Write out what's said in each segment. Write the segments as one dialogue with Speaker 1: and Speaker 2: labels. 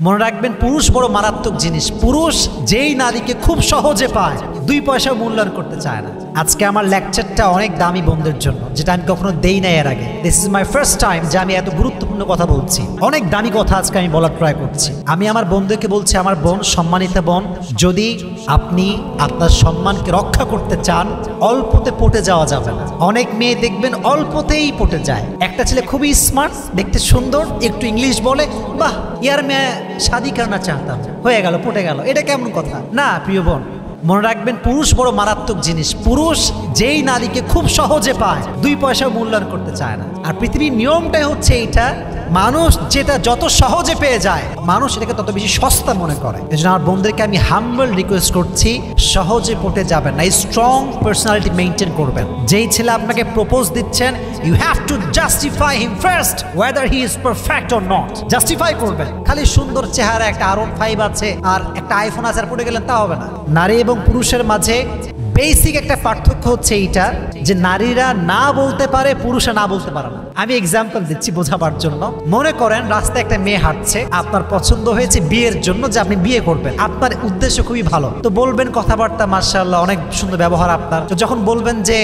Speaker 1: মনে রাখবেন, পুরুষ বড় মারাত্মক জিনিস। পুরুষ যেই নারীকে খুব সহজে পায়, 2 পয়সা মূল্যায়ন করতে চায় না। আজকে আমার লেকচারটা অনেক দামি বন্ধুদের জন্য, যেটা আমি কখনো দেই নাই এর আগে। This is my first time যে আমি এত গুরুত্বপূর্ণ কথা বলছি। অনেক দামি কথা আজকে আমি বলার ট্রাই করছি। আমি আমার বন্ধুকে বলছি, আমার বোন, সম্মানিত বোন, যদি আপনি আপনার সম্মানকে রক্ষা করতে চান, অল্পতে পটে যাওয়া যাবে না। অনেক মেয়ে দেখবেন অল্পতেই পটে যায়। একটা ছেলে খুবই স্মার্ট, দেখতে সুন্দর, একটু ইংলিশ বলে, বাহ ইয়ার মেয়ে শাদি করনা চাহতাম, হয়ে গেল, পটে গেল। এটা কেমন কথা? না প্রিয় বোন, মনে রাখবেন, পুরুষ বড় মারাত্মক জিনিস। পুরুষ যেই নারীকে খুব সহজে পায়, 2 পয়সা মূল্যায়ন করতে চায় না। আর পৃথিবীর নিয়মটাই হচ্ছে এইটা, মানুষ যেটা যত সহজে পেয়ে যায়, মানুষ এটাকে তত বেশি সস্তা মনে করে। এই জন্য আমার বন্ধুদেরকে আমি হাম্বল রিকোয়েস্ট করছি, সহজে পটে যাবেন না, স্ট্রং পার্সোনালিটি মেনটেন করবেন। যেই ছেলে আপনাকে প্রপোজ দিচ্ছেন, you have to justify him first whether he is perfect or not. Justify করবেন। খালি সুন্দর চেহারা, একটা R15 আছে আর একটা আইফোন আছে আর পড়ে গেলেন, তা হবে না। নারী এবং পুরুষের মাঝে বেসিক একটা পার্থক্য হচ্ছে এইটা, যে নারীরা না বলতে পারে, পুরুষরা না বলতে পারে না। আমি এক্সাম্পল দিচ্ছি বোঝাবার জন্য। মনে করেন রাস্তায় একটা মেয়ে হাঁটছে, আপনার পছন্দ হয়েছে বিয়ের জন্য, যে আপনি বিয়ে করবেন, আপনার উদ্দেশ্য খুবই ভালো, তো বলবেন কথাবার্তা মাশাআল্লাহ, অনেক সুন্দর ব্যবহার আপনার। তো যখন বলবেন যে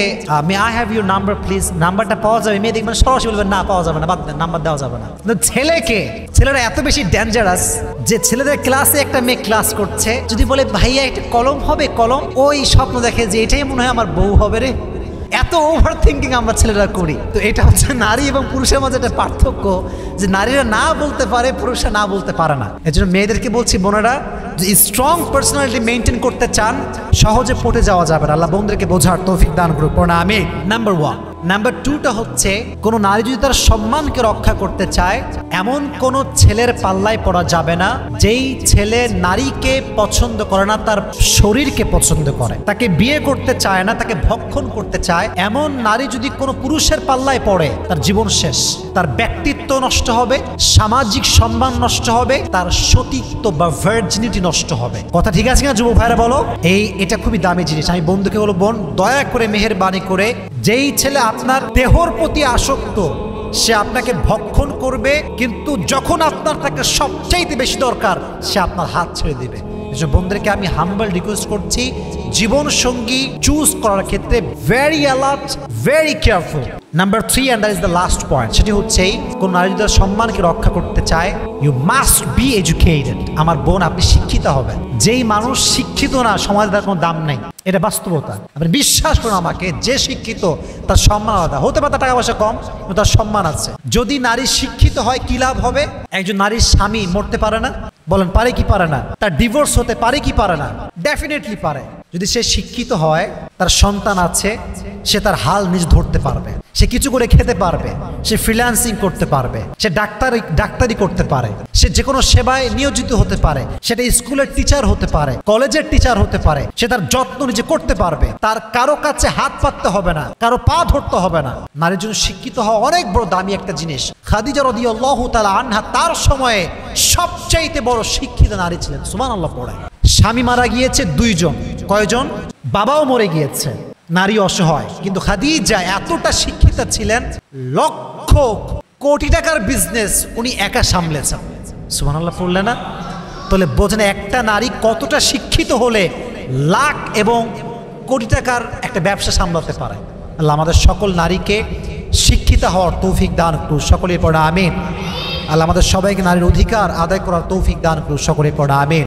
Speaker 1: may I have your number please, নাম্বারটা পাওয়া যাবে, মেয়ে দেখবেন সরাসরি বলবেন না, পাওয়া যাবে না, বাদ দেন, নাম্বার দেওয়া যাবে না। ছেলেরা এত বেশি ডেঞ্জারাস যে ছেলেদের ক্লাসে একটা মেয়ে ক্লাস করছে, যদি বলে ভাইয়া একটা কলম হবে, কলম, ওই স্বপ্ন দেখে যে এটাই মনে হয় আমার বউ হবে রে। এত ওভার থিঙ্কিং আমরা ছেলেরা করি। তো এটা হচ্ছে নারী এবং পুরুষের মাঝে একটা পার্থক্য, যে নারীরা না বলতে পারে, পুরুষরা না বলতে পারে না। এর জন্য মেয়েদেরকে বলছি, বোনেরা, যে স্ট্রং পার্সোনালিটি মেনটেন করতে চান, সহজে পটে যাওয়া যাবে না। আল্লাহ বন্ধুদেরকে বোঝার তৌফিক দান করুক। আমিন। নাম্বার 1। নাম্বার 2টা হচ্ছে, কোনো নারী যদি তার সম্মানকে রক্ষা করতে চায়, এমন কোন ছেলের পাল্লায় পড়া যাবে না যেই ছেলে নারীকে পছন্দ করে না, তার শরীরকে পছন্দ করে, তাকে বিয়ে করতে চায় না, তাকে ভক্ষণ করতে চায়। এমন নারী যদি কোনো পুরুষের পাল্লায় পড়ে, তার জীবন শেষ। তার ব্যক্তিত্ব নষ্ট হবে, সামাজিক সম্মান নষ্ট হবে, তার সতীত্ব বা ভার্জিনিটি নষ্ট হবে। কথা ঠিক আছে না যুবক ভাইরা, বলো? এটা খুবই দামি জিনিস। আমি বন্ধুকে বলবো, বোন, দয়া করে মেহেরবানি করে, যেই ছেলে আপনার দেহর প্রতি আসক্ত, সে আপনাকে ভক্ষণ করবে, কিন্তু যখন আপনার তাকে সবচাইতে বেশি দরকার, সে আপনার হাত ছেড়ে দিবে। এসব বন্ধুদেরকে আমি হাম্বল রিকোয়েস্ট করছি, জীবন সঙ্গী চুজ করার ক্ষেত্রে very alert, very careful. Number 3, and that is the last point, সেটি হচ্ছে, কোন নারী যদি তার সম্মানকে রক্ষা করতে চায়, ইউ মাস্ট বি এডুকেটেড। আমার বোন, আপনি শিক্ষিত হবেন। যেই মানুষ শিক্ষিত না, সমাজে তার কোনো দাম নেই, এটা বাস্তবতা। আপনি বিশ্বাস করুন আমাকে, যে শিক্ষিত তার সম্মান আলাদা। হতে পারে তার টাকা পয়সা কম, কিন্তু তার সম্মান আছে। যদি নারী শিক্ষিত হয়, কি লাভ হবে? একজন নারীর স্বামী মরতে পারে না? বলেন পারে কি পারে না? তার ডিভোর্স হতে পারে কি পারে না? ডেফিনেটলি পারে। যদি সে শিক্ষিত হয়, তার সন্তান আছে, সে তার হাল নিজ ধরতে পারবে, সে কিছু করে খেতে পারবে, সে ফ্রিল্যান্সিং করতে পারবে, সে ডাক্তারি করতে পারে, সে যে কোনো সেবায় নিয়োজিত হতে পারে, সেটা স্কুলের টিচার হতে পারে, কলেজের টিচার হতে পারে, সে তার যত্ন নিজে করতে পারবে, তার কারো কাছে হাত পাততে হবে না, কারো পা ধরতে হবে না। নারীর জন্য শিক্ষিত হওয়া অনেক বড় দামি একটা জিনিস। খাদিজা রাদিয়াল্লাহু তাআলা আনহা তার সময়ে সবচাইতে বড় শিক্ষিত নারী ছিলেন। সুবহানাল্লাহ পড়ে। স্বামী মারা গিয়েছে 2 জন। কয়জন? বাবাও মরে গিয়েছে, নারী অসহায়। কিন্তু খাদিজা এতটা শিক্ষিত ছিলেন, লক্ষ কোটি টাকার বিজনেস উনি একা সামলেছেন। সুবহানাল্লাহ পড়লে না? তাহলে বোঝেন একটা নারী কতটা শিক্ষিত হলে লাখ এবং কোটি টাকার একটা ব্যবসা সামলাতে পারে। আল্লাহ আমাদের সকল নারীকে শিক্ষিত হওয়ার তৌফিক দান করুন। সকলের পড়া আমিন। আল্লাহ আমাদের সবাইকে নারীর অধিকার আদায় করার তৌফিক দান করুন। সকলের পড়া আমিন।